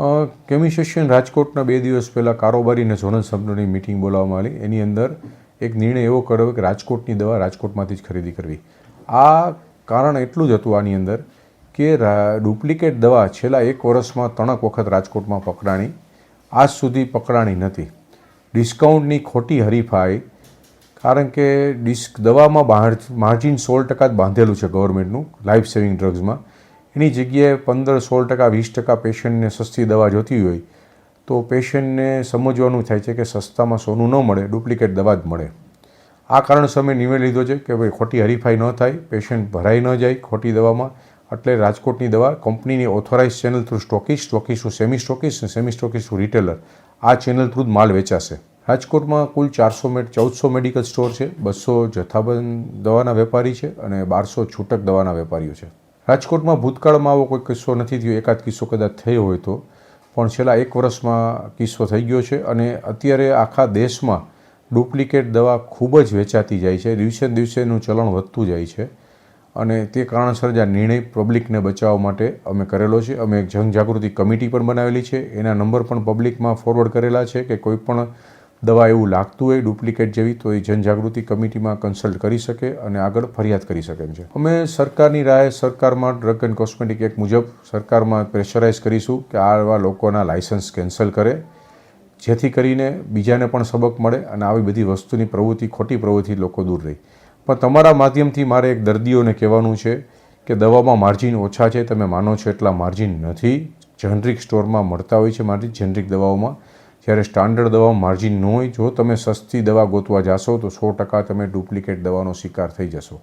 કેમિસ્ટ્રેશન રાજકોટના 2 દિવસ પહેલાં કારોબારી અને ઝોનલ સબની મિટિંગ બોલાવવામાં આવી. એની અંદર એક નિર્ણય એવો કર્યો કે રાજકોટની દવા રાજકોટમાંથી જ ખરીદી કરવી. આ કારણ એટલું જ હતું આની અંદર કે ડુપ્લિકેટ દવા છેલ્લા 1 વર્ષમાં 3 વખત રાજકોટમાં પકડાણી, આજ સુધી પકડાણી નથી. ડિસ્કાઉન્ટની ખોટી હરીફાઈ, કારણ કે દવામાં માર્જિન 16% જ બાંધેલું છે ગવર્મેન્ટનું લાઈફ સેવિંગ ડ્રગ્સમાં. એની જગ્યાએ 15-16%, 20% પેશન્ટને સસ્તી દવા જોતી હોય તો પેશન્ટને સમજવાનું થાય છે કે સસ્તામાં સોનું ન મળે, ડુપ્લિકેટ દવા જ મળે. આ કારણસર મેં નિર્ણય લીધો છે કે ભાઈ ખોટી હરીફાઈ ન થાય, પેશન્ટ ભરાઈ ન જાય ખોટી દવામાં. એટલે રાજકોટની દવા કંપનીની authorise channel through stockist to semi stockist અને સેમી સ્ટોકિસ્ટ ટુ રિટેલર, આ ચેનલ થ્રુ જ માલ વેચાશે. રાજકોટમાં કુલ 1400 મેડિકલ સ્ટોર છે, 200 જથ્થાબંધ દવાના વેપારી છે અને 1200 છૂટક દવાના વેપારીઓ છે. રાજકોટમાં ભૂતકાળમાં આવો કોઈ કિસ્સો નથી થયો, એકાદ કિસ્સો કદાચ થયો હોય તો, પણ છેલ્લા 1 વર્ષમાં કિસ્સો થઈ ગયો છે. અને અત્યારે આખા દેશમાં ડુપ્લિકેટ દવા ખૂબ જ વેચાતી જાય છે, દિવસે દિવસેનું ચલણ વધતું જાય છે. અને તે કારણસર જ આ નિર્ણય પબ્લિકને બચાવવા માટે અમે કરેલો છે. અમે એક જનજાગૃતિ કમિટી પણ બનાવેલી છે, એના નંબર પણ પબ્લિકમાં ફોરવર્ડ કરેલા છે કે કોઈ પણ દવા એવું લાગતું હોય ડુપ્લિકેટ જેવી તો એ જનજાગૃતિ કમિટીમાં કન્સલ્ટ કરી શકે અને આગળ ફરિયાદ કરી શકે એમ છે. અમે સરકારની રાહે સરકારમાં ડ્રગ એન્ડ કોસ્મેટિક એક્ટ મુજબ સરકારમાં પ્રેશરાઇઝ કરીશું કે આવા લોકોના લાયસન્સ કેન્સલ કરે, જેથી કરીને બીજાને પણ સબક મળે અને આવી બધી વસ્તુની પ્રવૃત્તિ, ખોટી પ્રવૃત્તિ લોકો દૂર રહે. પણ તમારા માધ્યમથી મારે એક દર્દીઓને કહેવાનું છે કે દવામાં માર્જિન ઓછા છે, તમે માનો છો એટલા માર્જિન નથી. જેનરિક સ્ટોરમાં મળતા હોય છે માર્જિન જેનરિક દવાઓમાં, જ્યારે સ્ટાન્ડર્ડ દવામાં માર્જિન ન હોય. જો તમે સસ્તી દવા ગોતવા જાશો તો 100% તમે ડુપ્લિકેટ દવાનો શિકાર થઈ જશો.